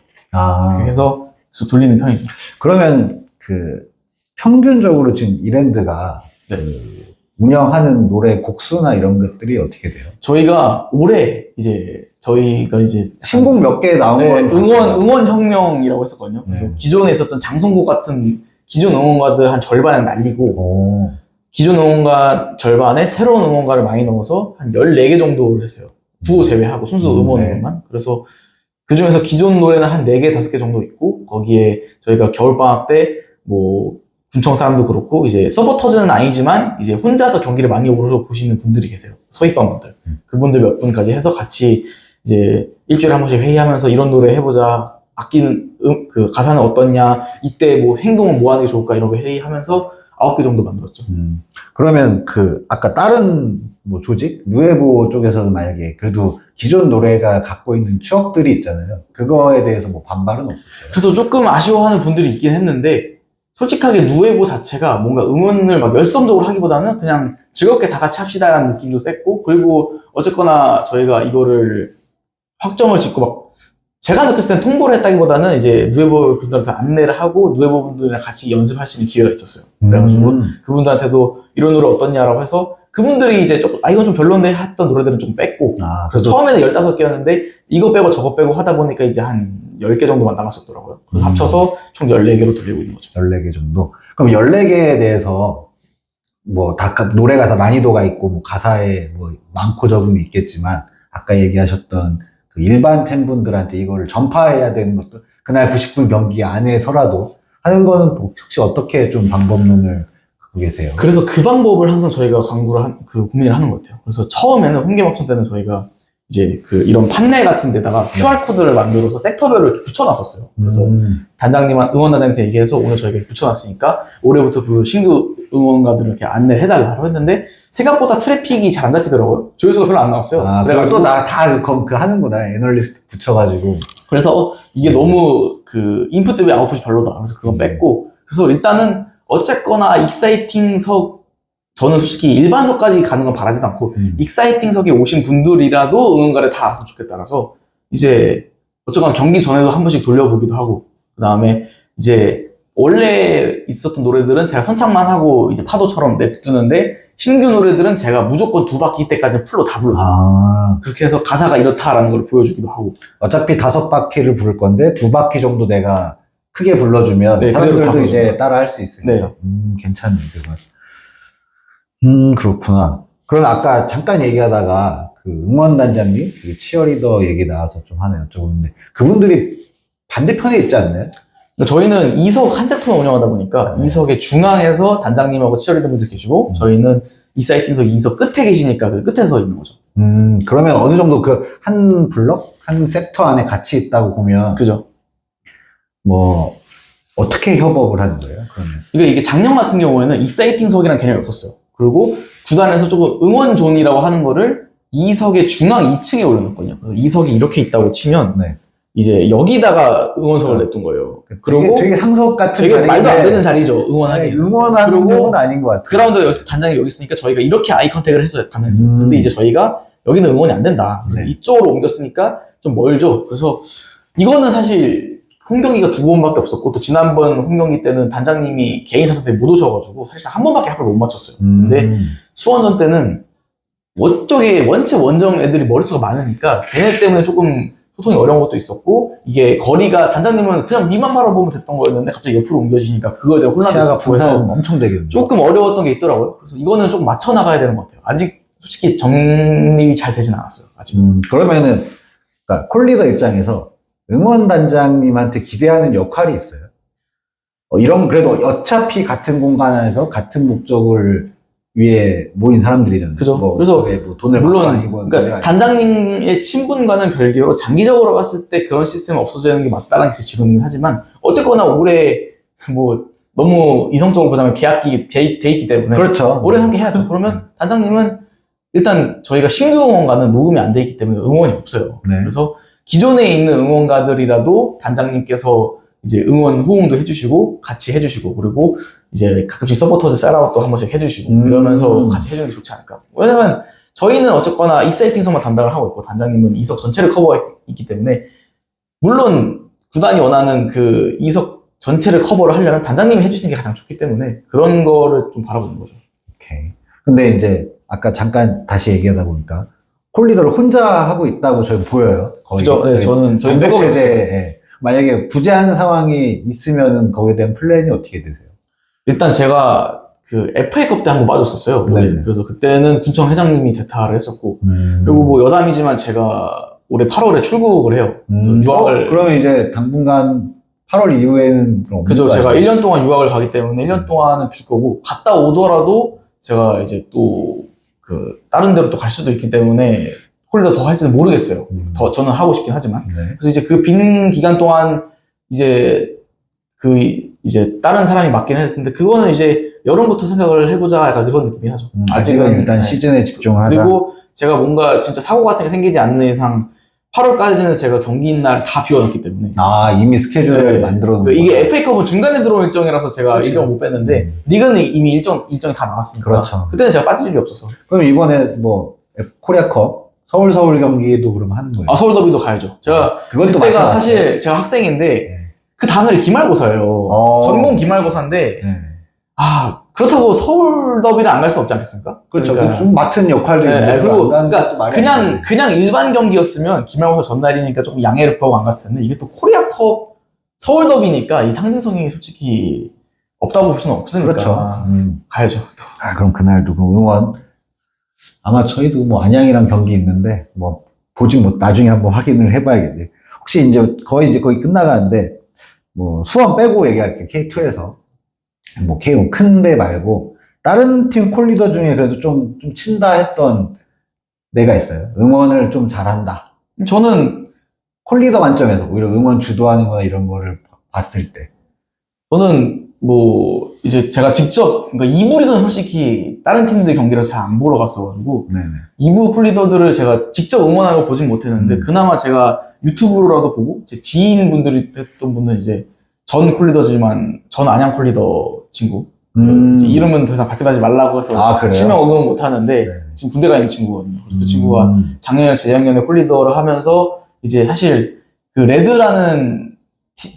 Speaker 2: 그래서 돌리는 편이죠.
Speaker 1: 그러면 그 평균적으로 지금 이랜드가
Speaker 2: 네.
Speaker 1: 그 운영하는 노래 곡수나 이런 것들이 어떻게 돼요?
Speaker 2: 저희가 올해 저희가 이제
Speaker 1: 신곡 몇 개 나온 건
Speaker 2: 응원 혁명이라고 했었거든요. 그래서 기존에 있었던 장송곡 같은 기존 응원가들 한 절반을 날리고 기존 응원가 절반에 새로운 응원가를 많이 넣어서 한 14개 정도를 했어요. 구호 제외하고 순수 음원으로만. 그래서 그 중에서 기존 노래는 한 4개, 5개 정도 있고 거기에 저희가 겨울방학 때 뭐 군청 사람도 그렇고 이제 서포터즈는 아니지만 이제 혼자서 경기를 많이 오르러 보시는 분들이 계세요. 서입방 분들. 그분들 몇 분까지 해서 같이 이제 일주일에 한 번씩 회의하면서 이런 노래 해보자. 아끼는 그 가사는 어떻냐. 이때 뭐 행동은 뭐 하는 게 좋을까 이런 거 회의하면서 9개 정도 만들었죠.
Speaker 1: 그러면 그 아까 다른 뭐 조직 누에보 쪽에서는 만약에 그래도 기존 노래가 갖고 있는 추억들이 있잖아요. 그거에 대해서 뭐 반발은 없었어요?
Speaker 2: 그래서 조금 아쉬워하는 분들이 있긴 했는데 솔직하게 누에보 자체가 뭔가 응원을 막 열성적으로 하기보다는 그냥 즐겁게 다 같이 합시다라는 느낌도 셌고 그리고 어쨌거나 저희가 이거를 확정을 짓고 막 제가 느꼈을 땐 통보를 했다기보다는 이제 누에보 분들한테 안내를 하고 누에보 분들이랑 같이 연습할 수 있는 기회가 있었어요. 그래가지고 그분들한테도 이런 노래 어떻냐라고 해서 그분들이 이제 조금 이건 좀 별론데 했던 노래들은 좀 뺐고 그래서 처음에는 15개였는데 이거 빼고 저거 빼고 하다 보니까 이제 한 10개 정도만 남았었더라고요. 그래서 합쳐서 총 14개로 돌리고 있는 거죠.
Speaker 1: 14개 정도? 그럼 14개에 대해서 뭐 노래가 다 난이도가 있고 뭐 가사에 뭐 많고 적음이 있겠지만 아까 얘기하셨던 그 일반 팬분들한테 이거를 전파해야 되는 것도 그날 90분 경기 안에서라도 하는 거는 혹시 어떻게 좀 방법론을 갖고 계세요?
Speaker 2: 그래서 그 방법을 항상 저희가 고민을 하는 것 같아요. 그래서 처음에는 홍계막전 때는 저희가 이제 이런 판넬 같은 데다가 QR코드를 만들어서 섹터별로 이렇게 붙여놨었어요. 그래서 응원단장님한테 얘기해서 오늘 저희가 이렇게 붙여놨으니까 올해부터 그 신규 응원가들을 이렇게 안내를 해달라고 했는데 생각보다 트래픽이 잘 안 잡히더라고요. 조회수가 별로 안 나왔어요.
Speaker 1: 그래가지고 또 다 하는구나. 애널리스트 붙여가지고.
Speaker 2: 그래서 이게 너무 인풋 대비 아웃풋이 별로다. 그래서 그건 뺐고. 그래서 일단은 어쨌거나 익사이팅석 저는 솔직히 일반석까지 가는 건 바라지도 않고 익사이팅석에 오신 분들이라도 응원가를 다 알았으면 좋겠다라서 이제 어쨌거나 경기 전에도 한 번씩 돌려보기도 하고 그 다음에 이제 원래 있었던 노래들은 제가 선창만 하고 이제 파도처럼 냅두는데 신규 노래들은 제가 무조건 2바퀴 때까지 풀로 다 불러줘요. 그렇게 해서 가사가 이렇다라는 걸 보여주기도 하고
Speaker 1: 어차피 5바퀴를 부를 건데 2바퀴 정도 내가 크게 불러주면 사람들도 이제 따라 할 수 있으니까 괜찮네 그건. 그렇구나. 그럼 아까 잠깐 얘기하다가 그 응원단장님, 치어리더 얘기 나와서 좀 하나 여쭤보는데 그분들이 반대편에 있지 않나요?
Speaker 2: 저희는 2석 한 섹터만 운영하다 보니까 2석의 중앙에서 단장님하고 치어리더 분들 계시고 저희는 익사이팅석 2석 끝에 계시니까 그 끝에 서 있는 거죠.
Speaker 1: 그러면 어느 정도 그 한 블럭? 한 섹터 안에 같이 있다고 보면
Speaker 2: 그죠.
Speaker 1: 뭐 어떻게 협업을 하는 거예요? 그러면
Speaker 2: 이게 작년 같은 경우에는 익사이팅석이라는 개념이 없었어요. 그리고 구단에서 조금 응원존이라고 하는 거를 2석의 중앙 2층에 올려놨거든요. 그래서 2석이 이렇게 있다고 치면 이제 여기다가 응원석을 냈던 거예요. 그리고
Speaker 1: 되게 상석 같은
Speaker 2: 되게 말도 안 되는 자리죠. 응원하기.
Speaker 1: 응원하는 건 아닌 것 같아요.
Speaker 2: 그라운드 여기서 단장이 여기 있으니까 저희가 이렇게 아이 컨택을 해서 가능했어요. 근데 이제 저희가 여기는 응원이 안 된다. 그래서 이쪽으로 옮겼으니까 좀 멀죠. 그래서 이거는 사실 홈경기가 2번밖에 없었고 또 지난번 홈경기 때는 단장님이 개인 사정 때문에 못 오셔가지고 사실상 한 번밖에 합을 못 맞췄어요. 근데 수원전 때는 원쪽에 원체 원정 애들이 머릿수가 많으니까 걔네 때문에 조금 소통이 어려운 것도 있었고 이게 거리가 단장님은 그냥 위만 바라보면 됐던 거였는데 갑자기 옆으로 옮겨지니까 그거에 대한 혼란도 있었고 해서
Speaker 1: 엄청 되겠네요.
Speaker 2: 조금 어려웠던 게 있더라고요. 그래서 이거는 조금 맞춰 나가야 되는 것 같아요. 아직 솔직히 정립이 잘 되진 않았어요. 아직은.
Speaker 1: 그러면은, 그러니까 콜리더 입장에서 응원단장님한테 기대하는 역할이 있어요. 이런, 그래도 어차피 같은 공간 안에서 같은 목적을 위해 모인 사람들이잖아요.
Speaker 2: 그죠. 그래서
Speaker 1: 뭐 돈을
Speaker 2: 물론
Speaker 1: 받고 아니고
Speaker 2: 그러니까 단장님의 친분과는 별개로 장기적으로 봤을 때 그런 시스템이 없어지는 게 맞다는 게 제 지론이긴 하지만 어쨌거나 올해 뭐 너무 이성적으로 보자면 계약이 돼 있기 때문에
Speaker 1: 그렇죠.
Speaker 2: 올해 함께 해야죠. 그러면 단장님은 일단 저희가 신규 응원가는 녹음이 안 돼 있기 때문에 응원이 없어요.
Speaker 1: 네.
Speaker 2: 그래서 기존에 있는 응원가들이라도 단장님께서 이제 응원 호응도 해주시고 같이 해주시고 그리고 이제 가끔씩 서포터즈 셀아웃도 한 번씩 해주시고 이러면서 같이 해주는 게 좋지 않을까. 왜냐면 저희는 어쨌거나 익사이팅성만 담당을 하고 있고 단장님은 이석 전체를 커버했기 때문에 물론 구단이 원하는 그 이석 전체를 커버를 하려면 단장님이 해주시는 게 가장 좋기 때문에 그런 거를 좀 바라보는 거죠.
Speaker 1: 오케이. 근데 이제 아까 잠깐 다시 얘기하다 보니까 콜리더를 혼자 하고 있다고 저는 보여요. 거의.
Speaker 2: 그죠? 네, 저희
Speaker 1: 백업
Speaker 2: 백업을
Speaker 1: 체제에 만약에 부재한 상황이 있으면은 거기에 대한 플랜이 어떻게 되세요?
Speaker 2: 일단 제가 그 FA컵 때 한 번 맞았었어요.
Speaker 1: 네.
Speaker 2: 그래서 그때는 군청 회장님이 대타를 했었고 그리고 뭐 여담이지만 제가 올해 8월에 출국을 해요. 유학을
Speaker 1: 그러면 이제 당분간 8월 이후에는 그럼
Speaker 2: 그죠. 제가 1년 동안 유학을 가기 때문에 1년 동안은 빌 거고 갔다 오더라도 제가 이제 또 그 다른 데로 또 갈 수도 있기 때문에 콜리더 더 할지는 모르겠어요. 더 저는 하고 싶긴 하지만
Speaker 1: 네.
Speaker 2: 그래서 이제 그 빈 기간 동안 이제 이제 다른 사람이 맡긴 했는데 그거는 이제 여름부터 생각을 해보자 약간 그런 느낌이 하죠.
Speaker 1: 아직은 일단
Speaker 2: 네.
Speaker 1: 시즌에 집중을 하자.
Speaker 2: 그리고 제가 뭔가 진짜 사고 같은 게 생기지 않는 이상 8월까지는 제가 경기인 날 다 비워놨기 때문에
Speaker 1: 이미 스케줄을
Speaker 2: 네.
Speaker 1: 만들어 놓은
Speaker 2: 이게
Speaker 1: 거죠.
Speaker 2: FA컵은 중간에 들어온 일정이라서 제가
Speaker 1: 그렇죠.
Speaker 2: 일정을 못 뺐는데 리그는 이미 일정이 다 나왔으니까
Speaker 1: 그렇죠.
Speaker 2: 그때는 제가 빠질 일이 없어서
Speaker 1: 그럼 이번에 뭐 코리아컵 서울 경기도 그럼 하는 거예요?
Speaker 2: 서울 더비도 가야죠. 제가
Speaker 1: 그건 또
Speaker 2: 그때가
Speaker 1: 마찬가지예요.
Speaker 2: 사실 제가 학생인데
Speaker 1: 네.
Speaker 2: 그 다음날이 기말고사예요. 전공 기말고사인데
Speaker 1: 네.
Speaker 2: 그렇다고 서울 더비를 안 갈 수는 없지 않겠습니까?
Speaker 1: 그렇죠.
Speaker 2: 그러니까
Speaker 1: 좀 맡은 역할도
Speaker 2: 네,
Speaker 1: 있는데
Speaker 2: 그리고
Speaker 1: 안 가는 것도 말이 안 되지.
Speaker 2: 그냥 일반 경기였으면 기말고사 전날이니까 조금 양해를 구하고 안 갔을 텐데 이게 또 코리아컵 서울 더비니까 이 상징성이 솔직히 없다고 볼 수는 없으니까
Speaker 1: 그렇죠.
Speaker 2: 가야죠. 또.
Speaker 1: 그럼 그날도 그럼 응원 아마 저희도 뭐 안양이랑 경기 있는데 뭐 보진 못 나중에 한번 확인을 해봐야겠네. 혹시 이제 거의 끝나가는데 뭐 수원 빼고 얘기할게요. K2에서 뭐 K1 큰 데 말고 다른 팀 콜리더 중에 그래도 좀 친다 했던 데가 있어요. 응원을 좀 잘한다.
Speaker 2: 저는
Speaker 1: 콜리더 관점에서 오히려 응원 주도하는 거나 이런 거를 봤을 때.
Speaker 2: 뭐 이제 제가 직접 그러니까 2부 리그는 솔직히 다른 팀들 경기를 잘 안 보러 갔어가지고
Speaker 1: 네네.
Speaker 2: 2부 콜리더들을 제가 직접 응원하고 보진 못했는데 그나마 제가 유튜브로라도 보고 제 지인분들이 했던 분은 이제 전 콜리더지만 전 안양 콜리더 친구 이제 이름은 더 이상 밝혀다지 말라고 해서
Speaker 1: 그래요?
Speaker 2: 실명 언급은 못하는데
Speaker 1: 네.
Speaker 2: 지금 군대 가 있는 친구거든요. 그 친구가 작년에 재작년에 콜리더를 하면서 이제 사실 그 레드라는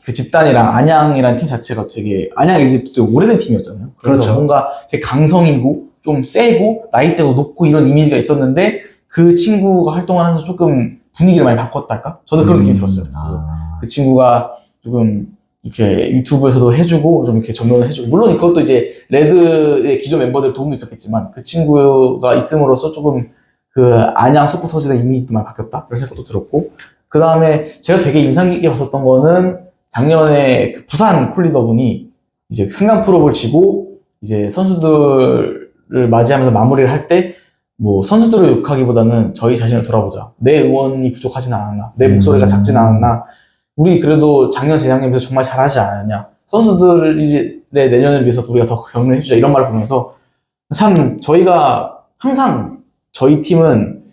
Speaker 2: 그 집단이랑 안양이라는 팀 자체가 되게 안양이 이제 되게 오래된 팀이었잖아요. 그래서
Speaker 1: 그렇죠.
Speaker 2: 뭔가 되게 강성이고 좀 세고 나이대가 높고 이런 이미지가 있었는데 그 친구가 활동을 하면서 조금 분위기를 많이 바꿨달까? 저는 그런 느낌이 들었어요. 그래서 그 친구가 조금 이렇게 유튜브에서도 해주고 좀 이렇게 전면을 해주고 물론 그것도 이제 레드의 기존 멤버들 도움도 있었겠지만 그 친구가 있음으로써 조금 그 안양 서포터즈의 이미지도 많이 바뀌었다 그런 생각도 들었고 그 다음에 제가 되게 인상 깊게 봤었던 거는 작년에 그 부산 콜리더분이 이제 승강 프로를 치고 이제 선수들을 맞이하면서 마무리를 할 때 뭐 선수들을 욕하기보다는 저희 자신을 돌아보자. 내 응원이 부족하진 않았나. 내 목소리가 작진 않았나. 우리 그래도 작년 재작년에 비해서 정말 잘하지 않았냐. 선수들의 내년을 위해서 우리가 더 격려해주자. 이런 말을 보면서 참 저희가 항상 저희 팀은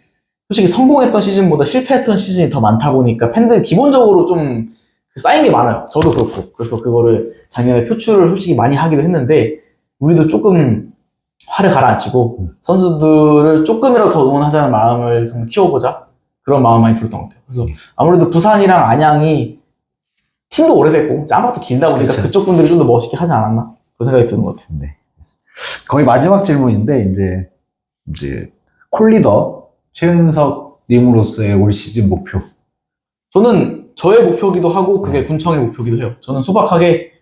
Speaker 2: 솔직히 성공했던 시즌보다 실패했던 시즌이 더 많다 보니까 팬들 기본적으로 좀 쌓인 게 많아요. 저도 그렇고. 그래서 그거를 작년에 표출을 솔직히 많이 하기도 했는데 우리도 조금 화를 가라앉히고 선수들을 조금이라도 더 응원하자는 마음을 좀 키워보자. 그런 마음 많이 들었던 것 같아요. 그래서 아무래도 부산이랑 안양이 팀도 오래됐고 짬밥도 길다 보니까
Speaker 1: 그렇죠.
Speaker 2: 그쪽 분들이 좀 더 멋있게 하지 않았나? 그런 생각이 드는 것 같아요.
Speaker 1: 네. 거의 마지막 질문인데 이제 콜리더 최은석 님으로서의 올 시즌 목표.
Speaker 2: 저는 저의 목표기도 하고 그게 군청의 목표기도 해요. 저는 소박하게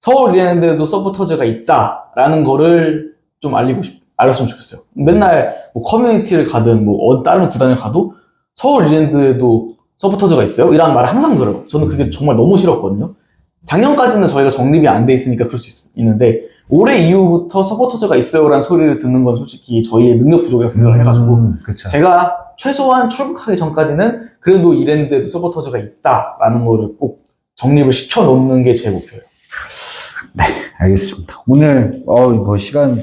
Speaker 2: 서울 이랜드에도 서포터즈가 있다라는 거를 좀 알았으면 좋겠어요. 맨날 뭐 커뮤니티를 가든 뭐 다른 구단을 가도 서울 이랜드에도 서포터즈가 있어요? 이라는 말을 항상 들어요. 저는 그게 정말 너무 싫었거든요. 작년까지는 저희가 정립이 안 돼 있으니까 그럴 수 있는데 올해 이후부터 서포터즈가 있어요라는 소리를 듣는 건 솔직히 저희의 능력 부족이라고 생각을 해가지고
Speaker 1: 그쵸.
Speaker 2: 제가 최소한 출국하기 전까지는 그래도 이랜드에도 서포터즈가 있다라는 거를 꼭 정립을 시켜놓는 게 제 목표예요.
Speaker 1: 알겠습니다. 오늘, 뭐, 시간,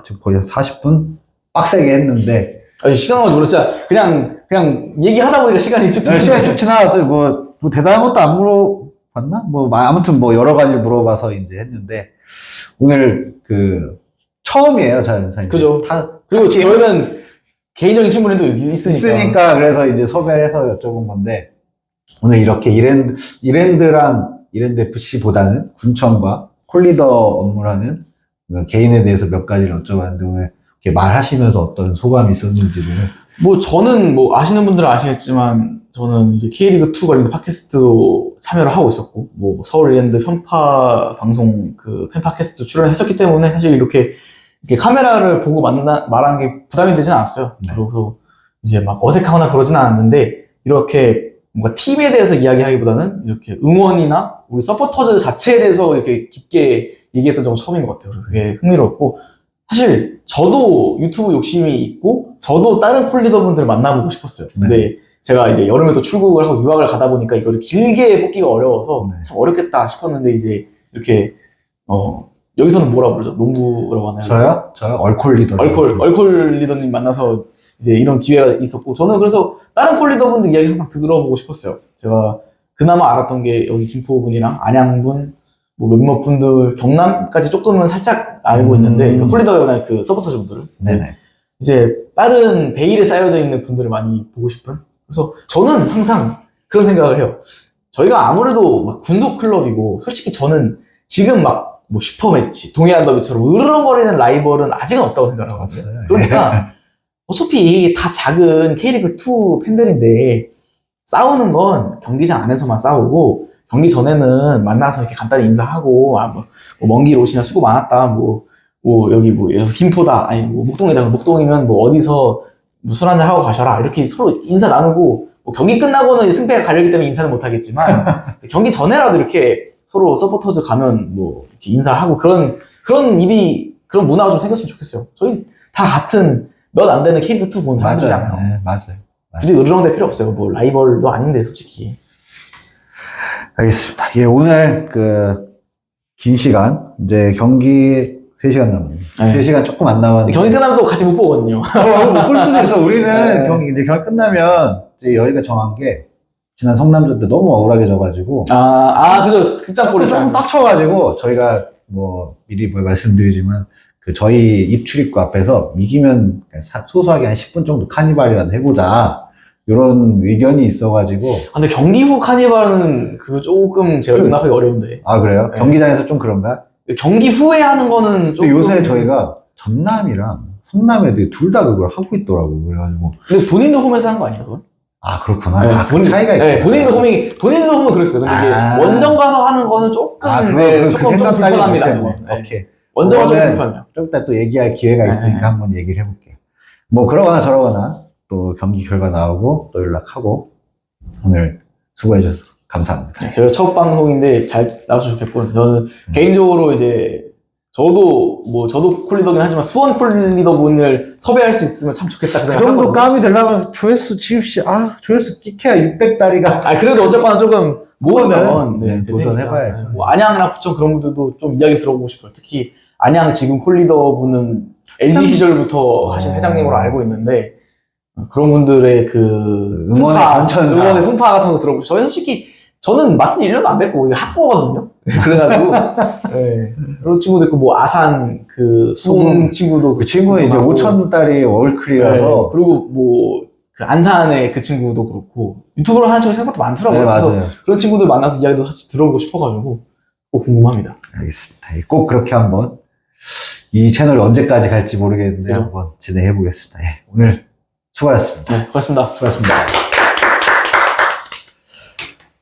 Speaker 1: 지금 거의 40분? 빡세게 했는데.
Speaker 2: 아니, 시간만 모르겠어. 그냥 얘기하다 보니까 시간이 쭉
Speaker 1: 네, 시간이 쭉
Speaker 2: 지나가요.
Speaker 1: 지나갔어요. 뭐 대단한 것도 안 물어봤나? 아무튼 뭐, 여러 가지를 물어봐서 이제 했는데. 오늘, 처음이에요, 자연사님.
Speaker 2: 그죠. 그리고 저희는 개인적인 친분도 있으니까.
Speaker 1: 그래서 이제 섭외를 해서 여쭤본 건데, 오늘 이렇게 이랜드 FC보다는 군청과 콜리더 업무를 하는 개인에 대해서 몇 가지를 여쭤봤는데, 오늘 이렇게 말하시면서 어떤 소감이 있었는지를.
Speaker 2: 뭐 저는 뭐 아시는 분들은 아시겠지만 저는 이제 K리그2 관련 팬캐스트도 참여를 하고 있었고 뭐 서울이랜드 편파 방송 팬팟캐스트 출연했었기 때문에 사실 이렇게 카메라를 보고 말하는 게 부담이 되진 않았어요.
Speaker 1: 네.
Speaker 2: 그래서 이제 막 어색하거나 그러진 않았는데 이렇게 뭔가 팀에 대해서 이야기하기보다는 이렇게 응원이나 우리 서포터즈 자체에 대해서 이렇게 깊게 얘기했던 적은 처음인 것 같아요. 그래서 그게 흥미롭고 사실 저도 유튜브 욕심이 있고 저도 다른 콜리더분들 만나보고 싶었어요. 근데 제가 이제 여름에 또 출국을 하고 유학을 가다 보니까 이거를 길게 뽑기가 어려워서 참 어렵겠다 싶었는데 이제 이렇게 여기서는 뭐라 부르죠? 농구라고 하나요?
Speaker 1: 저요? 얼콜 리더.
Speaker 2: 얼콜 리더님 만나서 이제 이런 기회가 있었고 저는 그래서 다른 콜리더분들 이야기 항상 들어보고 싶었어요. 제가 그나마 알았던 게 여기 김포분이랑 안양분 뭐 몇몇 분들 경남까지 조금은 살짝 알고 있는데 콜리더나 서포터즈 분들을
Speaker 1: 네네.
Speaker 2: 이제 다른 베일에 쌓여져 있는 분들을 많이 보고 싶은 그래서 저는 항상 그런 생각을 해요. 저희가 아무래도 막 군속 클럽이고 솔직히 저는 지금 막 뭐 슈퍼매치, 동해안 더비처럼 으르렁거리는 라이벌은 아직은 없다고 생각을 하거든요.
Speaker 1: 없어요.
Speaker 2: 그러니까 어차피 다 작은 K리그2 팬들인데 싸우는 건 경기장 안에서만 싸우고 경기 전에는 만나서 이렇게 간단히 인사하고 먼 길 오시냐 수고 많았다 뭐 여기 뭐 예를 들어서 김포다 아니 뭐 목동이다 목동이면 뭐 어디서 뭐 술 한잔 하고 가셔라 이렇게 서로 인사 나누고 뭐 경기 끝나고는 승패가 갈리기 때문에 인사는 못 하겠지만 경기 전에라도 이렇게 서로 서포터즈 가면 뭐 이렇게 인사하고 그런 문화가 좀 생겼으면 좋겠어요. 저희 다 같은 몇 안 되는 K리그2 본 사람들이잖아요.
Speaker 1: 네, 맞아요.
Speaker 2: 굳이 으르렁댈 필요 없어요. 뭐 라이벌도 아닌데 솔직히.
Speaker 1: 알겠습니다. 예, 오늘 긴 시간, 이제 경기 3시간 남았네요.
Speaker 2: 네.
Speaker 1: 3시간 조금 안 남았는데.
Speaker 2: 경기 끝나면 또 같이 못 보거든요.
Speaker 1: 못 볼 수도 있어. 우리는
Speaker 2: 네.
Speaker 1: 경기 끝나면 이제 여기가 정한 게 지난 성남전 때 너무 억울하게 져가지고.
Speaker 2: 그죠. 극장골이
Speaker 1: 조금 빡쳐가지고 저희가 뭐 미리 말씀드리지만 저희 입출입구 앞에서 이기면 소소하게 한 10분 정도 카니발이라도 해보자. 이런 의견이 있어가지고.
Speaker 2: 근데 경기 후 카니발은 그거 조금 제가 용납하기 어려운데.
Speaker 1: 아, 그래요?
Speaker 2: 네.
Speaker 1: 경기장에서 좀 그런가?
Speaker 2: 경기 후에 하는 거는 좀.
Speaker 1: 요새 저희가 전남이랑 성남 애들이 둘 다 그걸 하고 있더라고. 그래가지고.
Speaker 2: 근데 본인도 홈에서 한 거 아니에요, 그건?
Speaker 1: 아, 그렇구나.
Speaker 2: 네,
Speaker 1: 그 차이가 있구나.
Speaker 2: 네, 본인도 홈은 그랬어요. 근데 이제 원정 가서 하는 거는 조금, 조금 불편합니다.
Speaker 1: 오케이.
Speaker 2: 원정은 조금 불편해요.
Speaker 1: 좀 이따 또 얘기할 기회가 있으니까 한번 얘기를 해볼게요. 뭐, 그러거나 저러거나 또 경기 결과 나오고 또 연락하고 오늘 수고해주셔서 감사합니다.
Speaker 2: 네, 제가 첫 방송인데 잘 나와서 좋겠고, 저는 개인적으로 이제 저도 콜리더긴 하지만 수원 콜리더 분을 섭외할 수 있으면 참 좋겠다
Speaker 1: 그 정도 감이 되려면 조회수 지읍시, 조회수 끼켜야 600다리가.
Speaker 2: 그래도 어쨌거나 조금 모으면
Speaker 1: 네, 도전해봐야죠.
Speaker 2: 뭐 안양이나 부천 그런 분들도 좀 이야기 들어보고 싶어요. 특히 안양 지금 콜리더 분은 LG 시절부터 하신 회장님으로 알고 있는데 그런 분들의 응원의 풍파 같은 거 들어보고 저희 솔직히 저는 맡은 지 1년도 안 됐고 이게 학부거든요. 그래가지고 네. 그런 친구도 있고 뭐 아산 수원 친구도
Speaker 1: 그 친구는 이제 5,000달이 월클이라서
Speaker 2: 네. 그리고 뭐 안산의 그 친구도 그렇고 유튜브로 하는 친구 생각보다 많더라고요.
Speaker 1: 네, 맞아요.
Speaker 2: 그래서 그런 친구들 만나서 이야기도 같이 들어보고 싶어가지고 꼭 궁금합니다.
Speaker 1: 알겠습니다. 꼭 그렇게 한번 이 채널 언제까지 갈지 모르겠는데
Speaker 2: 그죠?
Speaker 1: 한번 진행해 보겠습니다. 오늘 수고하셨습니다.
Speaker 2: 네, 고맙습니다.
Speaker 1: 수고하셨습니다.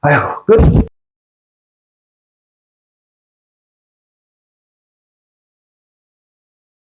Speaker 1: 아이고, 끝.